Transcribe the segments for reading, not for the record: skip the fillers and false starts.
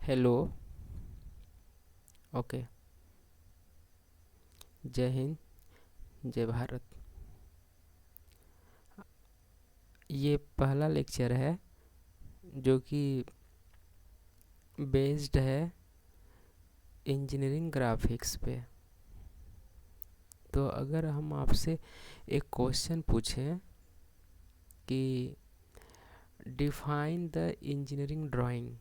Hello. Okay. जय हिंद। जय भारत। ये पहला लेक्चर है जो कि बेस्ड है इंजीनियरिंग ग्राफिक्स पे। तो अगर हम आपसे एक क्वेश्चन पूछें कि define the engineering drawing,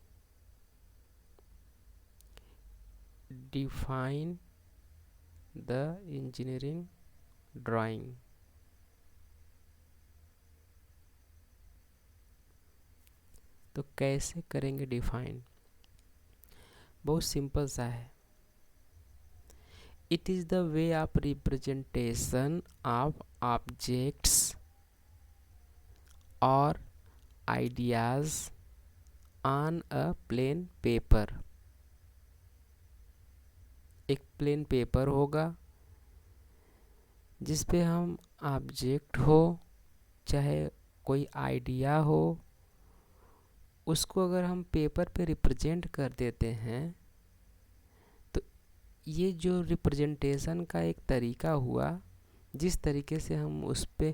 define the engineering drawing, तो कैसे करेंगे डिफाइन? बहुत सिंपल सा है। It is the way of representation of objects और ideas on a plain paper. एक प्लेन पेपर होगा जिस पे हम ऑब्जेक्ट हो चाहे कोई आइडिया हो, उसको अगर हम पेपर पे रिप्रेजेंट कर देते हैं तो ये जो रिप्रेजेंटेशन का एक तरीका हुआ, जिस तरीके से हम उस पे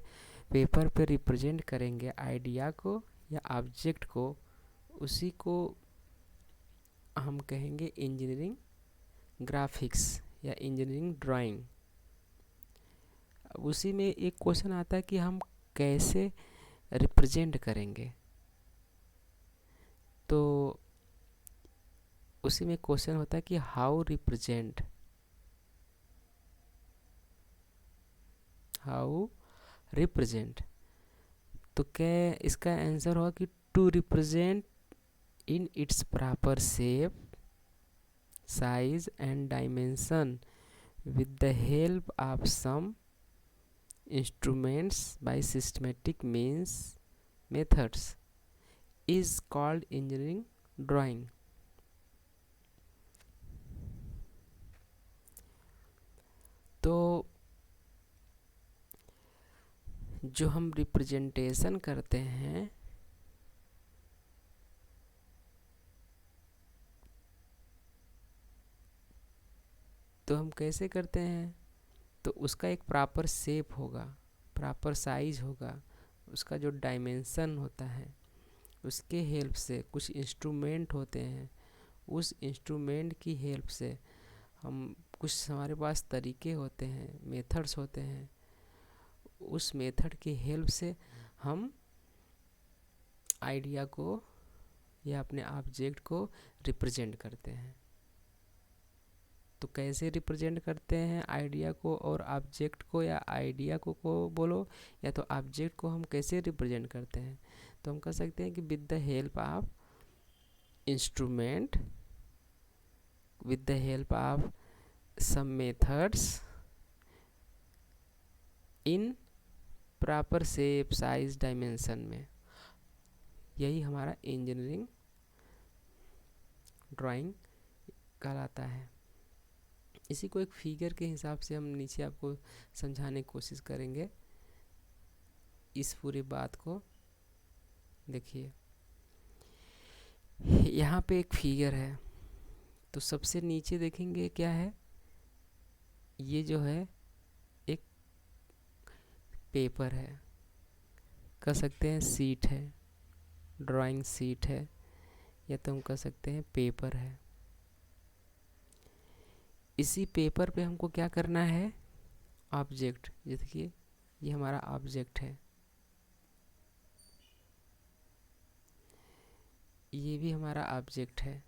पेपर पे रिप्रेजेंट करेंगे आइडिया को या ऑब्जेक्ट को, उसी को हम कहेंगे इंजीनियरिंग ग्राफिक्स या इंजीनियरिंग ड्राइंग। उसी में एक क्वेश्चन आता है कि हम कैसे रिप्रेजेंट करेंगे। तो उसी में क्वेश्चन होता है कि हाउ रिप्रेजेंट, हाउ रिप्रेजेंट। तो क्या इसका आंसर होगा कि to represent in its proper shape, size and dimension with the help of some instruments by systematic means methods is called engineering drawing। तो जो हम रिप्रेजेंटेशन करते हैं तो हम कैसे करते हैं, तो उसका एक प्रॉपर शेप होगा, प्रॉपर साइज होगा, उसका जो डायमेंशन होता है उसके हेल्प से, कुछ इंस्ट्रूमेंट होते हैं उस इंस्ट्रूमेंट की हेल्प से हम, कुछ हमारे पास तरीके होते हैं, मेथड्स होते हैं, उस मेथड की हेल्प से हम आइडिया को या अपने ऑब्जेक्ट को रिप्रेजेंट करते हैं। तो कैसे रिप्रेजेंट करते हैं आइडिया को और ऑब्जेक्ट को, या आइडिया को बोलो, या तो ऑब्जेक्ट को हम कैसे रिप्रेजेंट करते हैं? तो हम कह सकते हैं कि with the help of instrument, with the help of some methods in proper shape, size, dimension में। यही हमारा इंजीनियरिंग ड्राइंग कहलाता है। इसी को एक फिगर के हिसाब से हम नीचे आपको समझाने की कोशिश करेंगे। इस पूरी बात को देखिए, यहाँ पे एक फिगर है, तो सबसे नीचे देखेंगे क्या है, ये जो है एक पेपर है, कह सकते हैं सीट है, ड्राइंग सीट है, या तो हम कह सकते हैं पेपर है। इसी पेपर पे हमको क्या करना है, ऑब्जेक्ट, ये देखिए ये हमारा ऑब्जेक्ट है, ये भी हमारा ऑब्जेक्ट है,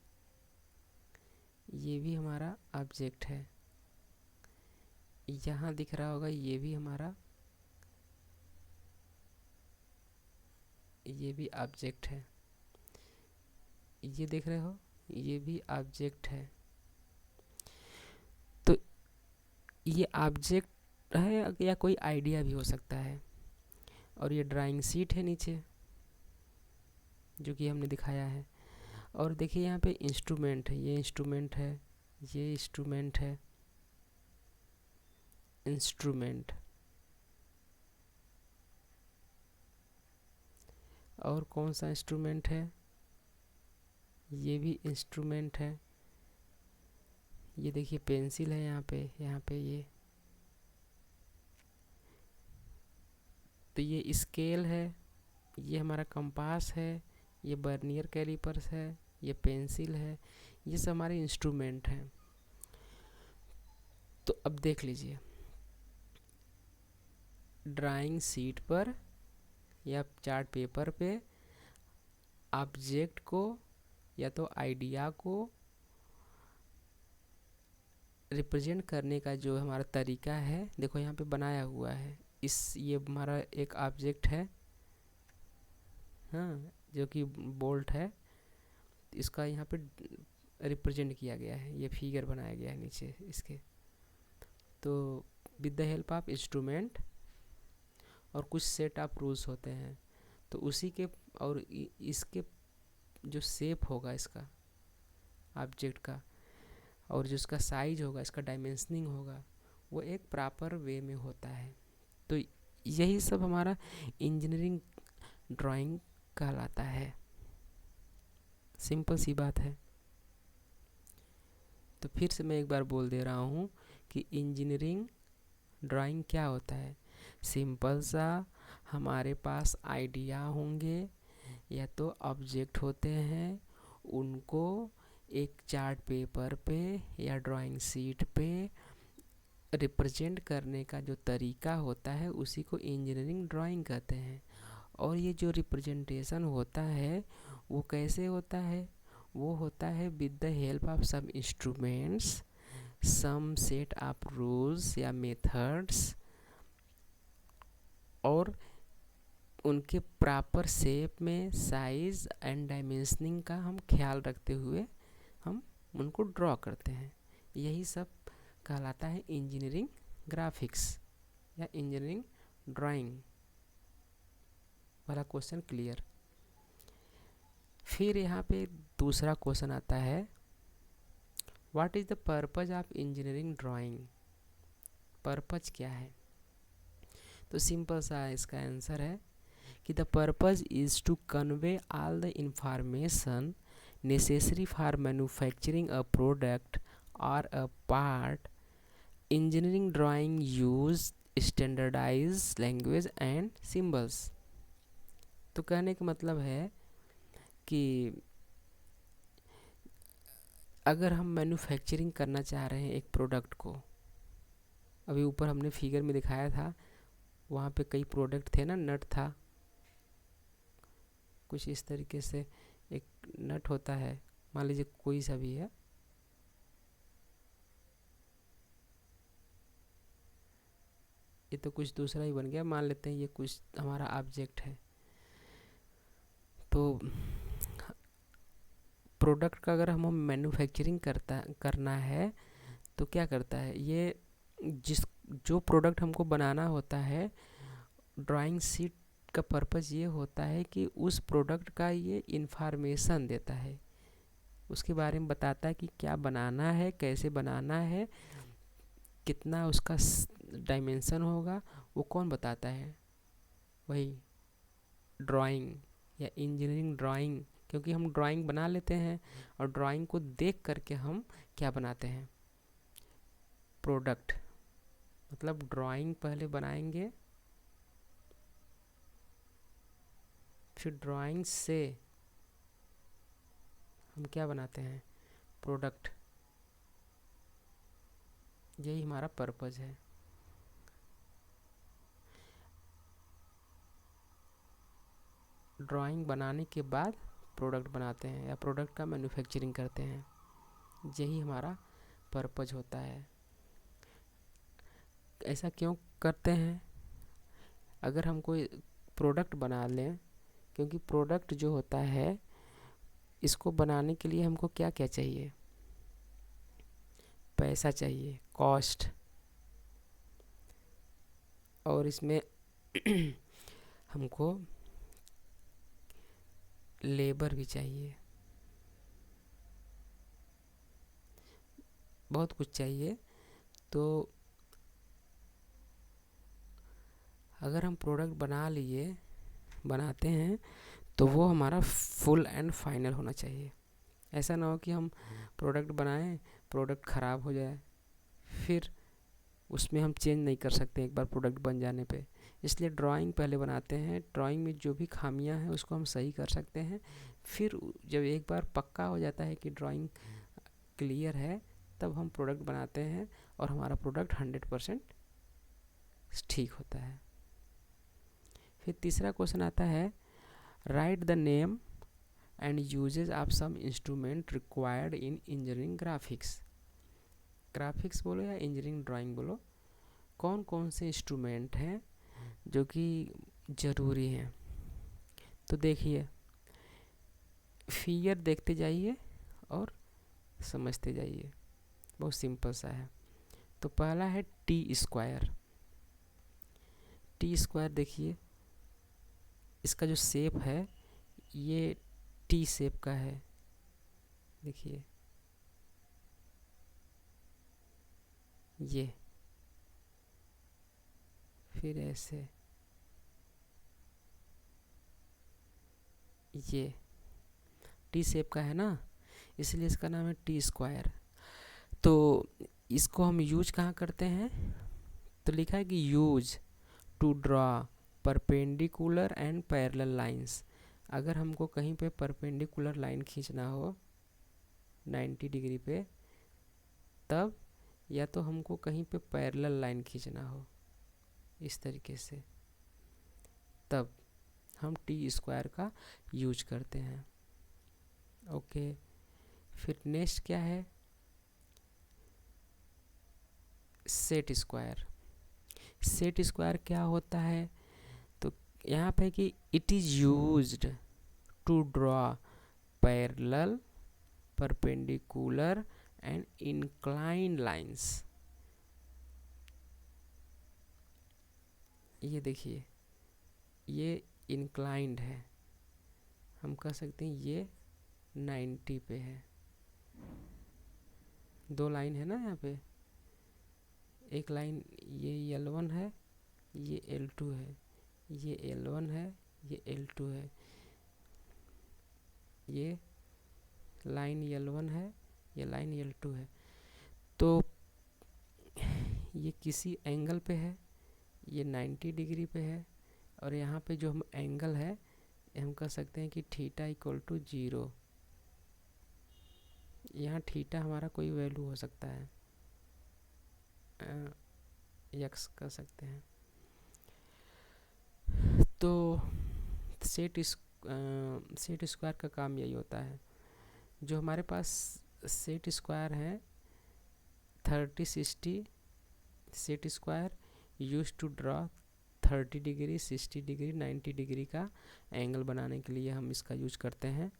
ये भी हमारा ऑब्जेक्ट है, यहाँ दिख रहा होगा ये भी हमारा, ये भी ऑब्जेक्ट है, ये देख रहे हो ये भी ऑब्जेक्ट है। तो ये ऑब्जेक्ट है या कोई आइडिया भी हो सकता है। और ये ड्राइंग शीट है नीचे जो कि हमने दिखाया है। और देखिए यहाँ पे इंस्ट्रूमेंट है, ये इंस्ट्रूमेंट है, ये इंस्ट्रूमेंट है, इंस्ट्रूमेंट। और कौन सा इंस्ट्रूमेंट है, ये भी इंस्ट्रूमेंट है। ये देखिए पेंसिल है यहाँ पे ये, तो ये स्केल है, ये हमारा कंपास है, ये बर्नियर कैलिपर्स है, ये पेंसिल है, ये सब हमारे इंस्ट्रूमेंट हैं। तो अब देख लीजिए, ड्राइंग शीट पर या चार्ट पेपर पे ऑब्जेक्ट को या तो आइडिया को रिप्रेजेंट करने का जो हमारा तरीका है, देखो यहाँ पे बनाया हुआ है। ये हमारा एक ऑब्जेक्ट है, हाँ, जो कि बोल्ट है, इसका यहाँ पे रिप्रेजेंट किया गया है, ये फिगर बनाया गया है नीचे इसके। तो with the help of instrument और कुछ सेट ऑफ रूल्स होते हैं, तो उसी के और इसके जो शेप होगा इसका ऑब्जेक्ट का, और जो इसका साइज होगा, इसका डायमेंशनिंग होगा, वो एक प्रॉपर वे में होता है। तो यही सब हमारा इंजीनियरिंग ड्राइंग कहलाता है। सिंपल सी बात है। तो फिर से मैं एक बार बोल दे रहा हूँ कि इंजीनियरिंग ड्राइंग क्या होता है। सिंपल सा, हमारे पास आइडिया होंगे या तो ऑब्जेक्ट होते हैं, उनको एक चार्ट पेपर पे या ड्राइंग शीट पे रिप्रेजेंट करने का जो तरीका होता है, उसी को इंजीनियरिंग ड्राइंग कहते हैं। और ये जो रिप्रेजेंटेशन होता है वो कैसे होता है? वो होता है with the help of some instruments, some set of rules या मेथड्स, और उनके प्रॉपर शेप में साइज एंड डायमेंशनिंग का हम ख्याल रखते हुए हम उनको ड्रॉ करते हैं। यही सब कहलाता है इंजीनियरिंग ग्राफिक्स या इंजीनियरिंग ड्राइंग वाला क्वेश्चन क्लियर। फिर यहाँ पे दूसरा क्वेश्चन आता है, what is the purpose of engineering drawing? Purpose क्या है? तो सिंपल सा इसका आंसर है कि the purpose is to convey all the information necessary for manufacturing a product or a part. Engineering drawing use standardized language and symbols. तो कहने का मतलब है कि अगर हम मैन्युफैक्चरिंग करना चाह रहे हैं एक प्रोडक्ट को, अभी ऊपर हमने फिगर में दिखाया था, वहाँ पे कई प्रोडक्ट थे ना, नट था, कुछ इस तरीके से एक नट होता है, मान लीजिए कोई सा भी है, ये तो कुछ दूसरा ही बन गया, मान लेते हैं ये कुछ हमारा ऑब्जेक्ट है। तो प्रोडक्ट का अगर हम मैन्युफैक्चरिंग करना है तो क्या करता है ये, जो प्रोडक्ट हमको बनाना होता है, ड्राइंग शीट का पर्पज़ ये होता है कि उस प्रोडक्ट का ये इन्फॉर्मेशन देता है, उसके बारे में बताता है कि क्या बनाना है, कैसे बनाना है, कितना उसका डायमेंशन होगा, वो कौन बताता है? वही ड्राइंग या इंजीनियरिंग ड्राइंग, क्योंकि हम ड्राइंग बना लेते हैं और ड्राइंग को देख करके हम क्या बनाते हैं? प्रोडक्ट। मतलब ड्राइंग पहले बनाएंगे, फिर ड्राइंग से हम क्या बनाते हैं? प्रोडक्ट। यही हमारा पर्पस है। ड्राइंग बनाने के बाद प्रोडक्ट बनाते हैं या प्रोडक्ट का मैन्युफैक्चरिंग करते हैं, यही हमारा पर्पस होता है। ऐसा क्यों करते हैं? अगर हम कोई प्रोडक्ट बना लें, क्योंकि प्रोडक्ट जो होता है, इसको बनाने के लिए हमको क्या क्या चाहिए? पैसा चाहिए, कॉस्ट, और इसमें हमको लेबर भी चाहिए, बहुत कुछ चाहिए। तो अगर हम प्रोडक्ट बनाते हैं तो वो हमारा फुल एंड फाइनल होना चाहिए। ऐसा ना हो कि हम प्रोडक्ट बनाएं, प्रोडक्ट ख़राब हो जाए, फिर उसमें हम चेंज नहीं कर सकते एक बार प्रोडक्ट बन जाने पे। इसलिए ड्राइंग पहले बनाते हैं, ड्राइंग में जो भी खामियां हैं उसको हम सही कर सकते हैं। फिर जब एक बार पक्का हो जाता है कि ड्राइंग क्लियर है, तब हम प्रोडक्ट बनाते हैं और हमारा प्रोडक्ट 100% ठीक होता है। फिर तीसरा क्वेश्चन आता है, write the name and usages of some instrument required in engineering graphics. Graphics बोलो या इंजीनियरिंग ड्राइंग बोलो, कौन कौन से इंस्ट्रूमेंट हैं जो कि ज़रूरी हैं। तो देखिए, फिगर देखते जाइए और समझते जाइए, बहुत सिंपल सा है। तो पहला है टी स्क्वायर। टी स्क्वायर देखिए, इसका जो शेप है ये टी शेप का है, देखिए ये, फिर ऐसे ये टी शेप का है ना, इसलिए इसका नाम है टी स्क्वायर। तो इसको हम यूज कहाँ करते हैं, तो लिखा है कि use to draw perpendicular and parallel lines. अगर हमको कहीं पे परपेंडिकुलर लाइन खींचना हो 90 डिग्री पे, तब या तो हमको कहीं पे पैरेलल लाइन खींचना हो इस तरीके से, तब हम टी स्क्वायर का यूज करते हैं। ओके, फिर नेक्स्ट क्या है, सेट स्क्वायर। सेट स्क्वायर क्या होता है, तो यहाँ पे कि it is used to draw parallel, perpendicular and inclined lines. ये देखिए, ये इंक्लाइंड है, हम कह सकते हैं ये 90 पे है। दो लाइन है ना यहाँ पे, एक लाइन ये L1 है, ये L2 है, ये L1 है, ये L2 है, ये लाइन L1 है, ये लाइन L2 है। तो ये किसी एंगल पे है, ये 90 डिग्री पे है, और यहाँ पे जो हम एंगल है हम कह सकते हैं कि थीटा इक्वल टू 0। यहाँ थीटा हमारा कोई वैल्यू हो सकता है, यक्स कह सकते हैं। तो सेट स्क्वायर का काम यही होता है। जो हमारे पास सेट स्क्वायर है 30-60 set square use to draw 30 degree, 60 degree, 90 degree का एंगल बनाने के लिए हम इसका यूज करते हैं।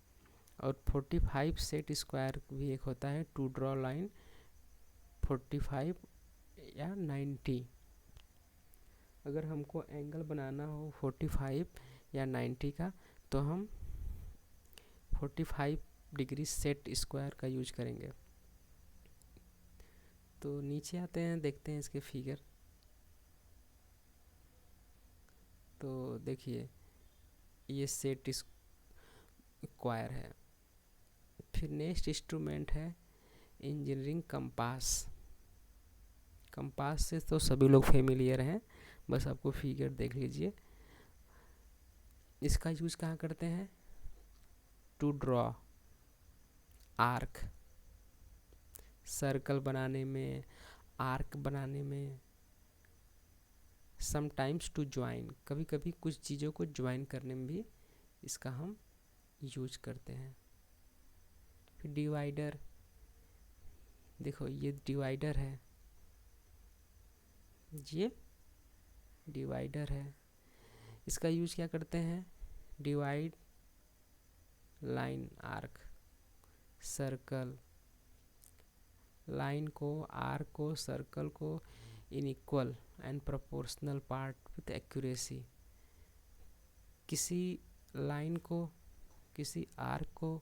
और 45 सेट स्क्वायर भी एक होता है टू ड्रॉ लाइन 45 या 90। अगर हमको एंगल बनाना हो 45 या 90 का, तो हम 45 डिग्री सेट स्क्वायर का यूज करेंगे। तो नीचे आते हैं, देखते हैं इसके फिगर। तो देखिए, ये सेट स्क्वायर है। फिर नेक्स्ट इंस्ट्रूमेंट है इंजीनियरिंग कंपास। कंपास से तो सभी लोग फेमिलियर हैं, बस आपको फिगर देख लीजिए। इसका यूज कहाँ करते हैं, टू ड्रॉ आर्क, सर्कल बनाने में, आर्क बनाने में, समटाइम्स टू ज्वाइन, कभी कभी कुछ चीज़ों को ज्वाइन करने में भी इसका हम यूज करते हैं। फिर डिवाइडर, देखो ये डिवाइडर है, ये डिवाइडर है। इसका यूज क्या करते हैं, divide line, arc, circle, line को, आर्क को, सर्कल को in equal and proportional part with accuracy. किसी लाइन को, किसी आर्क को,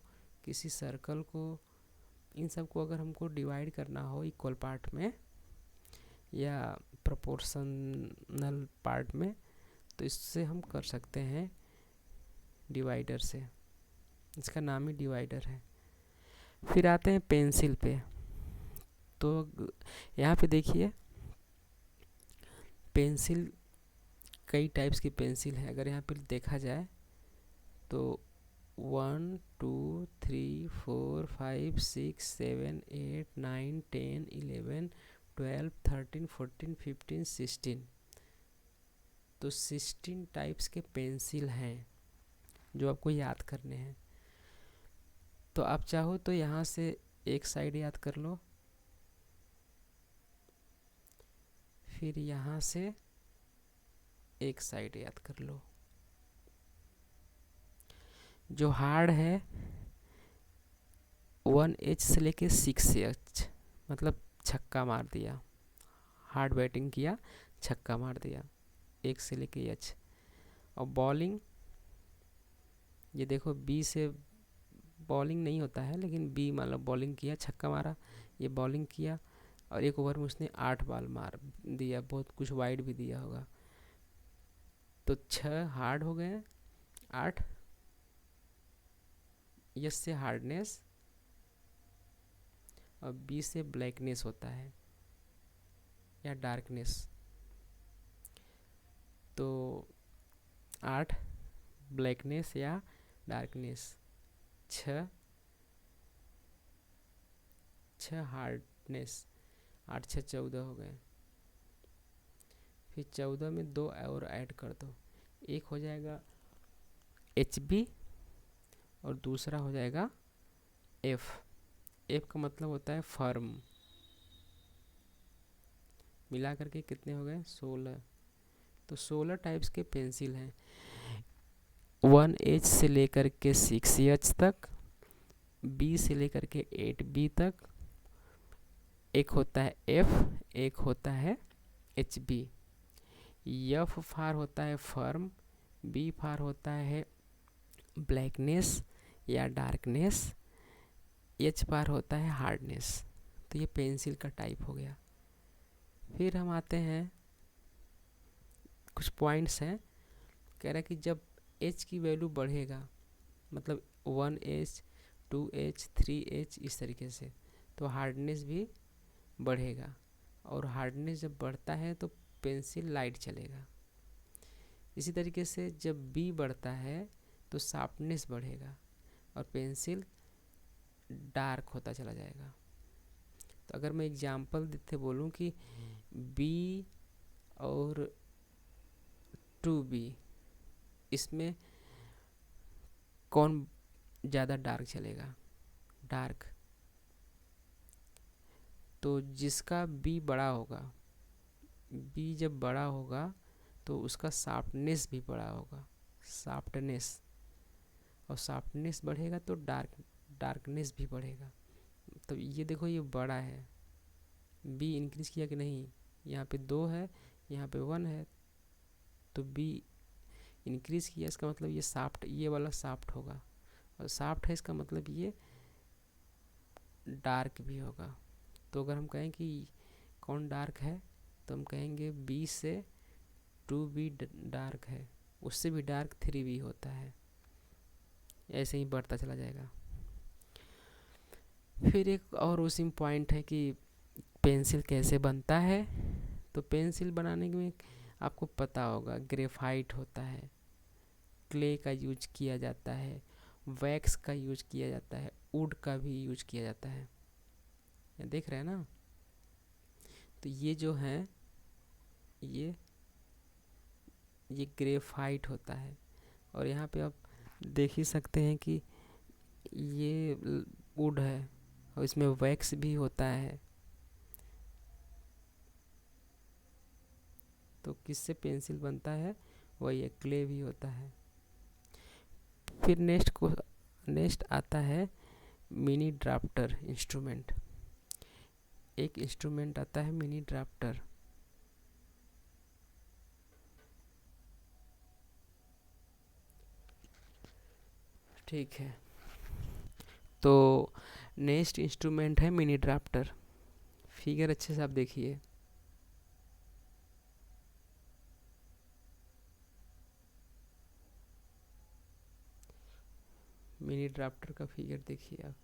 किसी सर्कल को, इन सब को अगर हमको डिवाइड करना हो इक्वल पार्ट में या प्रोपोर्शनल पार्ट में, तो इससे हम कर सकते हैं डिवाइडर से। इसका नाम ही डिवाइडर है। फिर आते हैं पेंसिल पे। तो यहाँ पे देखिए, पेंसिल कई टाइप्स की पेंसिल है। अगर यहाँ पे देखा जाए तो 1 2 3 4 5 6 7 8 9 10 11 12 13 14 15 16, तो 16 टाइप्स के पेंसिल हैं जो आपको याद करने हैं। तो आप चाहो तो यहाँ से एक साइड याद कर लो, फिर यहाँ से एक साइड याद कर लो। जो हार्ड है 1H से लेके 6H, मतलब छक्का मार दिया, हार्ड बैटिंग किया, छक्का मार दिया 1 से लेके H। और बॉलिंग, ये देखो B से बॉलिंग नहीं होता है, लेकिन B मतलब बॉलिंग किया, छक्का मारा, ये बॉलिंग किया, और एक ओवर में उसने 8 बॉल मार दिया, बहुत कुछ वाइड भी दिया होगा। तो 6 हार्ड हो गए, 8 यस से हार्डनेस, और बी से ब्लैकनेस होता है या डार्कनेस। तो 8 ब्लैकनेस या डार्कनेस, 6 हार्डनेस, 8 6 14 हो गए। फिर 14 में 2 और ऐड कर दो, एक हो जाएगा HB और दूसरा हो जाएगा F। F का मतलब होता है फर्म। मिला करके कितने हो गए? 16। तो 16 टाइप्स के पेंसिल हैं, 1H से लेकर के 6H तक, B से लेकर के 8B तक, एक होता है F, एक होता है HB। F फार होता है फर्म, B फार होता है ब्लैकनेस या डार्कनेस, H फार होता है हार्डनेस। तो ये पेंसिल का टाइप हो गया। फिर हम आते हैं, कुछ पॉइंट्स हैं। कह रहा है कि जब H की वैल्यू बढ़ेगा, मतलब 1H 2H 3H इस तरीके से, तो हार्डनेस भी बढ़ेगा। और हार्डनेस जब बढ़ता है तो पेंसिल लाइट चलेगा। इसी तरीके से जब B बढ़ता है तो शार्पनेस बढ़ेगा और पेंसिल डार्क होता चला जाएगा। तो अगर मैं एग्जांपल देते बोलूँ कि B और 2B, इसमें कौन ज़्यादा डार्क चलेगा? डार्क। तो जिसका B बड़ा होगा, B जब बड़ा होगा तो उसका शार्पनेस भी बड़ा होगा, शार्पनेस। और शार्पनेस बढ़ेगा तो डार्कनेस भी बढ़ेगा। तो ये देखो, ये बड़ा है, B इंक्रीज किया कि नहीं? यहाँ पे 2 है, यहाँ पे 1 है, तो B इंक्रीज किया, इसका मतलब ये सॉफ्ट, ये वाला सॉफ्ट होगा। और सॉफ्ट है इसका मतलब ये डार्क भी होगा। तो अगर हम कहें कि कौन डार्क है, तो हम कहेंगे B से 2B डार्क है, उससे भी डार्क 3B होता है। ऐसे ही बढ़ता चला जाएगा। फिर एक और उसी में पॉइंट है कि पेंसिल कैसे बनता है। तो पेंसिल बनाने में आपको पता होगा, ग्रेफाइट होता है, क्ले का यूज किया जाता है, वैक्स का यूज किया जाता है, वुड का भी यूज किया जाता है। ये देख रहे हैं ना? तो ये जो है, ये ग्रेफाइट होता है। और यहाँ पे आप देख ही सकते हैं कि ये वुड है और इसमें वैक्स भी होता है। तो किससे पेंसिल बनता है? वही है, क्ले भी होता है। फिर नेक्स्ट आता है मिनी ड्राफ्टर इंस्ट्रूमेंट। एक इंस्ट्रूमेंट आता है मिनी ड्राफ्टर। ठीक है, तो नेक्स्ट इंस्ट्रूमेंट है मिनी ड्राफ्टर। फिगर अच्छे से आप देखिए। मिनी ड्राफ्टर का फिगर देखिए आप।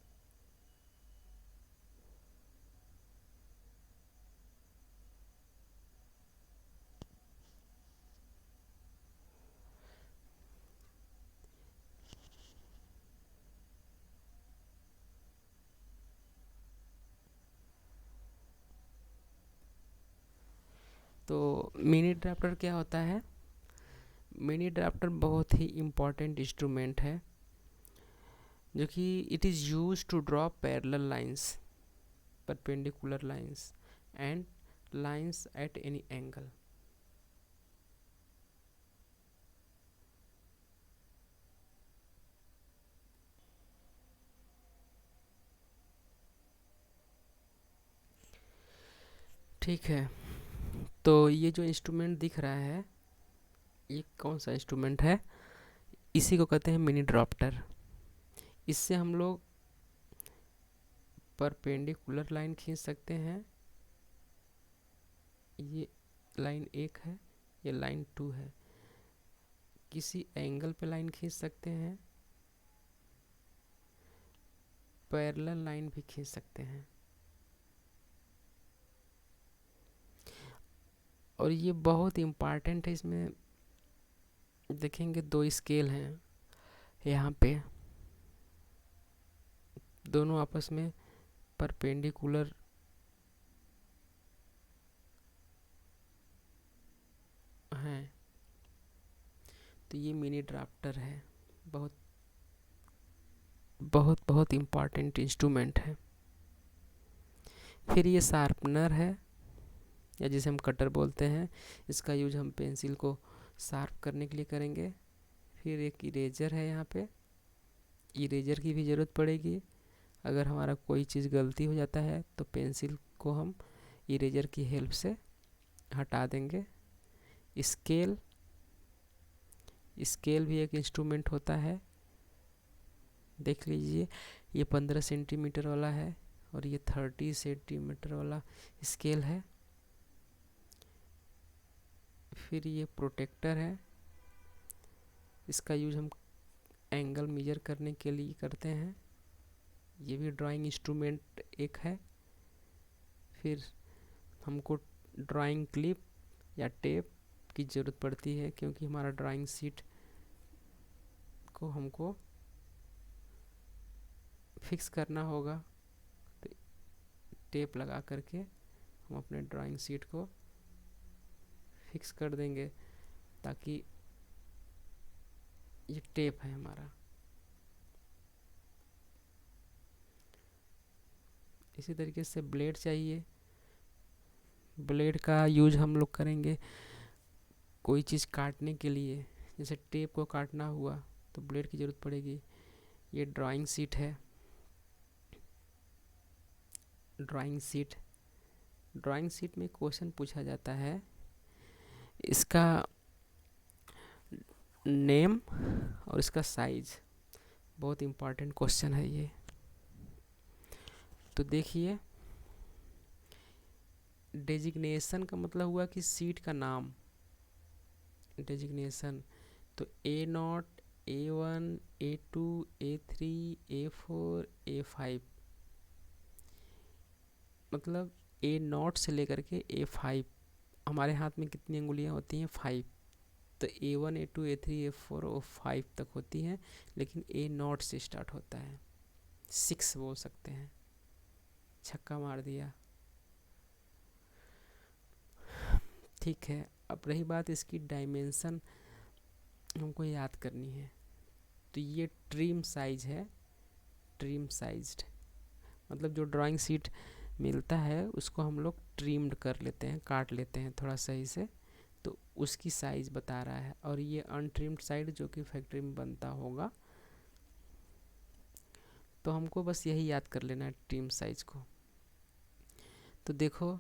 तो मिनी ड्राफ्टर क्या होता है? मिनी ड्राफ्टर बहुत ही इम्पॉर्टेंट इंस्ट्रूमेंट है, जो कि it is use to draw parallel lines, perpendicular lines and lines at any angle. ठीक है, तो ये जो इंस्ट्रूमेंट दिख रहा है, ये कौन सा इंस्ट्रूमेंट है? इसी को कहते हैं मिनी ड्राफ्टर। इससे हम लोग परपेंडिकुलर लाइन खींच सकते हैं, ये लाइन 1 है, ये लाइन 2 है। किसी एंगल पे लाइन खींच सकते हैं, पैरेलल लाइन भी खींच सकते हैं। और ये बहुत इम्पॉर्टेंट है। इसमें देखेंगे 2 स्केल हैं यहाँ पे, दोनों आपस में परपेंडिकुलर हैं। तो ये मिनी ड्राफ्टर है, बहुत बहुत बहुत इम्पॉर्टेंट इंस्ट्रूमेंट है। फिर ये शार्पनर है, या जिसे हम कटर बोलते हैं। इसका यूज हम पेंसिल को शार्प करने के लिए करेंगे। फिर एक इरेजर है, यहाँ पे इरेजर की भी ज़रूरत पड़ेगी। अगर हमारा कोई चीज़ गलती हो जाता है तो पेंसिल को हम इरेजर की हेल्प से हटा देंगे। स्केल, स्केल भी एक इंस्ट्रूमेंट होता है, देख लीजिए। ये 15 सेंटीमीटर वाला है और ये 30 सेंटीमीटर वाला स्केल है। फिर ये प्रोटेक्टर है, इसका यूज हम एंगल मेजर करने के लिए करते हैं। ये भी ड्राइंग इंस्ट्रूमेंट एक है। फिर हमको ड्राइंग क्लिप या टेप की ज़रूरत पड़ती है, क्योंकि हमारा ड्राइंग शीट को हमको फिक्स करना होगा। तो टेप लगा करके हम अपने ड्राइंग शीट को फिक्स कर देंगे, ताकि ये टेप है हमारा। इसी तरीके से ब्लेड चाहिए। ब्लेड का यूज हम लोग करेंगे कोई चीज़ काटने के लिए, जैसे टेप को काटना हुआ तो ब्लेड की ज़रूरत पड़ेगी। ये ड्राइंग शीट है, ड्राइंग शीट। ड्राइंग शीट में क्वेश्चन पूछा जाता है, इसका नेम और इसका साइज, बहुत इम्पॉर्टेंट क्वेश्चन है ये। तो देखिए, डेजिग्नेशन का मतलब हुआ कि सीट का नाम, डेजिग्नेशन। तो A0, A1, A2, A3, A4, A5, मतलब A0 से लेकर के A5। हमारे हाथ में कितनी अंगुलियां होती हैं? 5। तो A1, A2, A3, A4 और 5 तक होती हैं, लेकिन A0 से स्टार्ट होता है। 6 बोल सकते हैं। छक्का मार दिया। ठीक है, अब रही बात इसकी डायमेंशन हमको याद करनी है। तो ये ट्रिम साइज है, ट्रिम साइज्ड, मतलब जो ड्राइंग शीट मिलता है उसको हम लोग ट्रिम्ड कर लेते हैं, काट लेते हैं थोड़ा सही से, तो उसकी साइज़ बता रहा है। और ये अनट्रिम्ड साइड जो कि फैक्ट्री में बनता होगा, तो हमको बस यही याद कर लेना है, ट्रिम साइज को। तो देखो,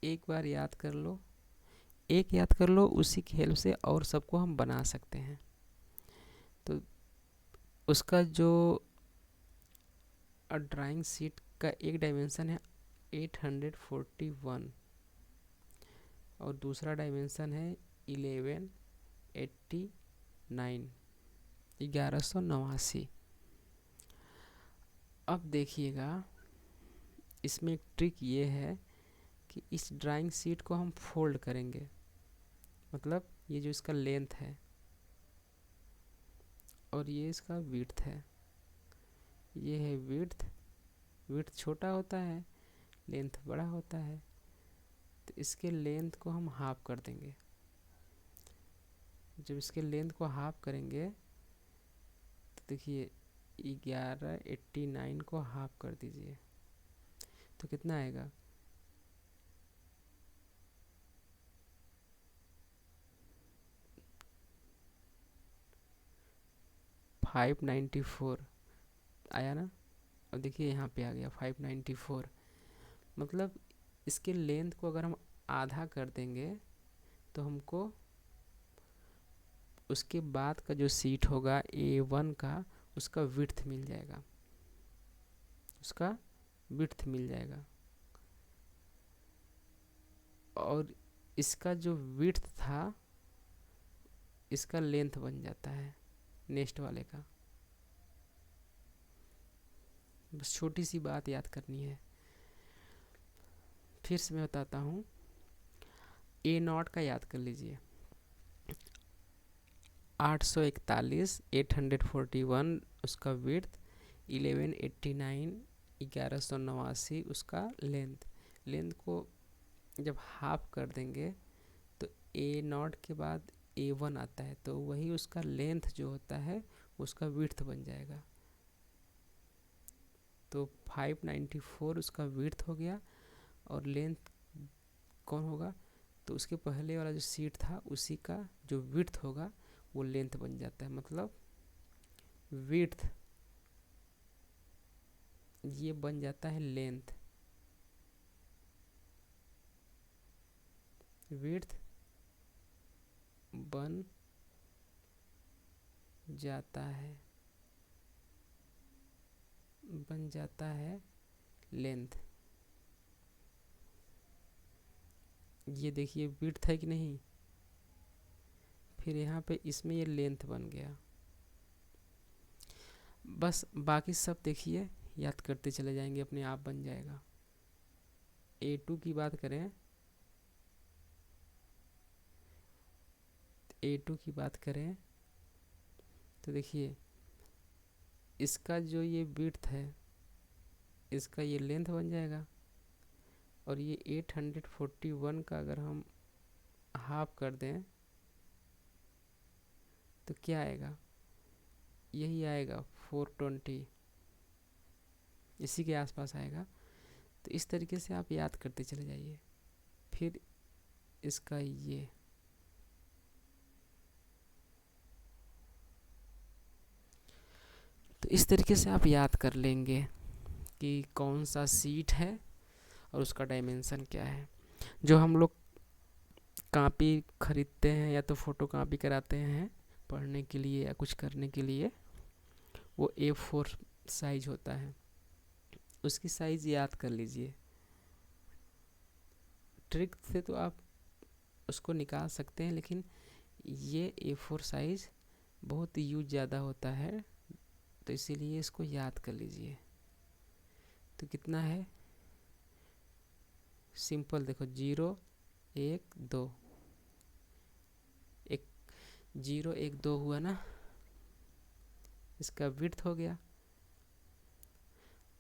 एक बार याद कर लो, एक याद कर लो, उसी की हेल्प से और सबको हम बना सकते हैं। तो उसका जो ड्राइंग शीट का एक डायमेंशन है 841 और दूसरा डायमेंशन है 1189, 1189। अब देखिएगा, इसमें एक ट्रिक ये है कि इस ड्राइंग शीट को हम फोल्ड करेंगे, मतलब ये जो इसका लेंथ है और ये इसका विड्थ है, ये है विड्थ। विड्थ छोटा होता है, लेंथ बड़ा होता है। तो इसके लेंथ को हम हाफ कर देंगे। जब इसके लेंथ को हाफ करेंगे तो देखिए 1189 को हाफ कर दीजिए तो कितना आएगा, 594 आया ना। अब देखिए यहाँ पे आ गया 594। मतलब इसके लेंथ को अगर हम आधा कर देंगे तो हमको उसके बाद का जो सीट होगा A1 का, उसका विड्थ मिल जाएगा, उसका विड्थ मिल जाएगा। और इसका जो विड्थ था इसका लेंथ बन जाता है नेक्स्ट वाले का। बस छोटी सी बात याद करनी है। फिर से मैं बताता हूँ, A0 का याद कर लीजिए, 841, 841 उसका विड्थ, 1189, 1189 उसका लेंथ। लेंथ को जब हाफ कर देंगे तो A0 के बाद A1 आता है, तो वही उसका लेंथ जो होता है उसका विड्थ बन जाएगा। तो 594 उसका विड्थ हो गया, और लेंथ कौन होगा, तो उसके पहले वाला जो सीट था उसी का जो विड्थ होगा वो लेंथ बन जाता है। मतलब विड्थ ये बन जाता है लेंथ, विड्थ बन जाता है लेंथ। ये देखिए विड्थ है कि नहीं, फिर यहाँ पे इसमें ये लेंथ बन गया। बस बाकी सब देखिए याद करते चले जाएंगे, अपने आप बन जाएगा। A2 की बात करें, A2 की बात करें तो देखिए इसका जो ये विड्थ है इसका ये लेंथ बन जाएगा, और ये 841 का अगर हम हाफ कर दें तो क्या आएगा, यही आएगा 420, इसी के आसपास आएगा। तो इस तरीके से आप याद करते चले जाइए। फिर इसका ये तो इस तरीके से आप याद कर लेंगे कि कौन सा सीट है और उसका डायमेंशन क्या है। जो हम लोग कॉपी खरीदते हैं या तो फ़ोटो कॉपी कराते हैं पढ़ने के लिए या कुछ करने के लिए, वो A4 साइज होता है, उसकी साइज़ याद कर लीजिए। ट्रिक से तो आप उसको निकाल सकते हैं, लेकिन ये A4 साइज़ बहुत यूज ज़्यादा होता है, तो इसीलिए इसको याद कर लीजिए। तो कितना है, सिंपल देखो, 0 1 2, एक 0 1 2 हुआ ना, इसका विड्थ हो गया,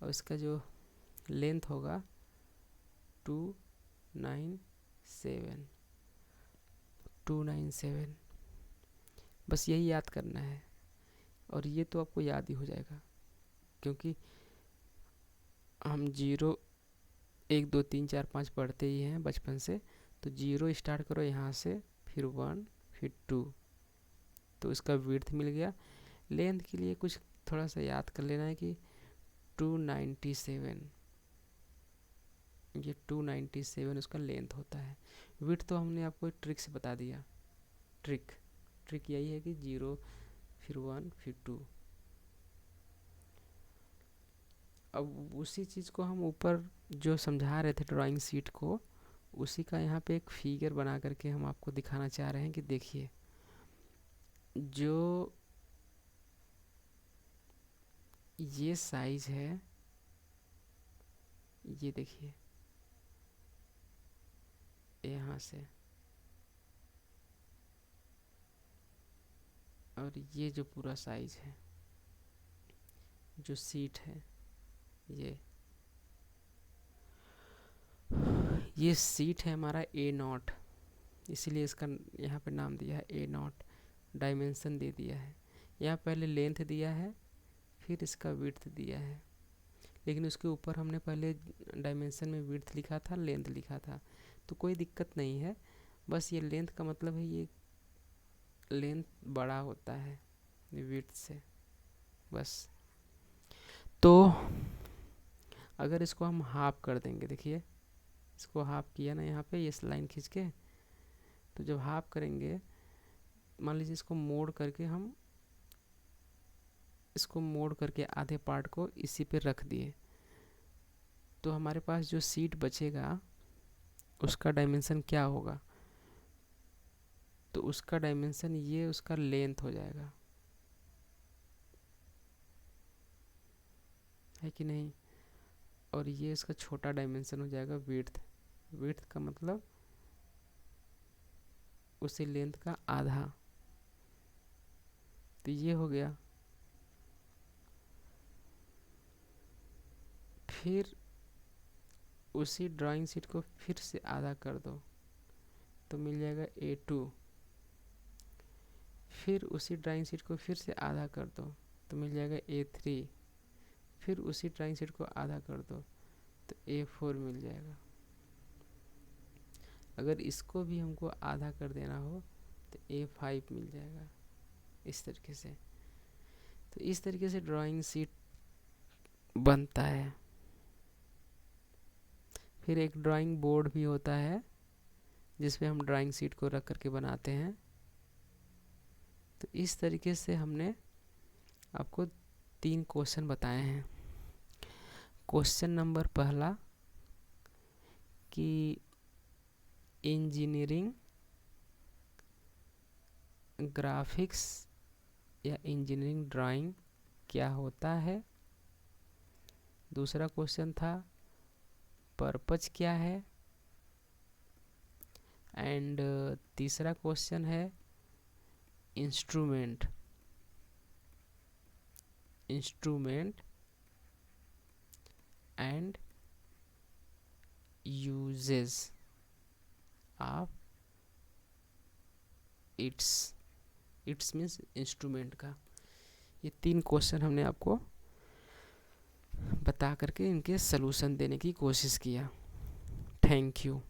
और इसका जो लेंथ होगा 297। बस यही याद करना है, और ये तो आपको याद ही हो जाएगा, क्योंकि हम 0 1 2 3 4 5 पढ़ते ही हैं बचपन से। तो 0 स्टार्ट करो यहाँ से, फिर 1, फिर 2, तो इसका विड्थ मिल गया। लेंथ के लिए कुछ थोड़ा सा याद कर लेना है कि 297, ये 297 उसका लेंथ होता है। विड्थ तो हमने आपको ट्रिक से बता दिया। ट्रिक यही है कि 0 फिर 1 फिर 2। अब उसी चीज़ को हम ऊपर जो समझा रहे थे ड्राइंग शीट को, उसी का यहाँ पे एक फिगर बना करके हम आपको दिखाना चाह रहे हैं कि देखिए, जो ये साइज है, ये देखिए यहाँ से, और ये जो पूरा साइज है, जो सीट है, ये सीट है हमारा A0, इसीलिए इसका यहाँ पे नाम दिया है A0, डायमेंशन दे दिया है। यहाँ पहले लेंथ दिया है, फिर इसका विड्थ दिया है, लेकिन उसके ऊपर हमने पहले डायमेंशन में विड्थ लिखा था, लेंथ लिखा था, तो कोई दिक्कत नहीं है। बस ये लेंथ का मतलब है ये लेंथ बड़ा होता है विड्थ से, बस। तो अगर इसको हम हाफ कर देंगे, देखिए इसको हाफ किया ना यहाँ पे, ये लाइन खींच के, तो जब हाफ करेंगे, मान लीजिए इसको मोड़ करके हम इसको मोड़ करके आधे पार्ट को इसी पे रख दिए, तो हमारे पास जो सीट बचेगा उसका डायमेंशन क्या होगा, तो उसका डायमेंशन ये उसका लेंथ हो जाएगा, है कि नहीं। और ये इसका छोटा डायमेंशन हो जाएगा विड्थ। विड्थ का मतलब उसी लेंथ का आधा, तो ये हो गया। फिर उसी ड्राइंग शीट को फिर से आधा कर दो, तो मिल जाएगा A2। फिर उसी ड्राइंग शीट को फिर से आधा कर दो, तो मिल जाएगा A3। फिर उसी ड्राइंग शीट को आधा कर दो, तो A4 मिल जाएगा। अगर इसको भी हमको आधा कर देना हो तो A5 मिल जाएगा, इस तरीके से। तो इस तरीके से ड्राइंग शीट बनता है। फिर एक ड्राइंग बोर्ड भी होता है जिसपे हम ड्राइंग शीट को रख करके बनाते हैं। तो इस तरीके से हमने आपको 3 क्वेश्चन बताए हैं। क्वेश्चन नंबर पहला कि इंजीनियरिंग ग्राफिक्स या इंजीनियरिंग ड्राइंग क्या होता है। दूसरा क्वेश्चन था पर्पज क्या है। एंड तीसरा क्वेश्चन है instrument and uses of its means instrument का। ये 3 क्वेश्चन हमने आपको बता करके इनके सलूशन देने की कोशिश किया। Thank you.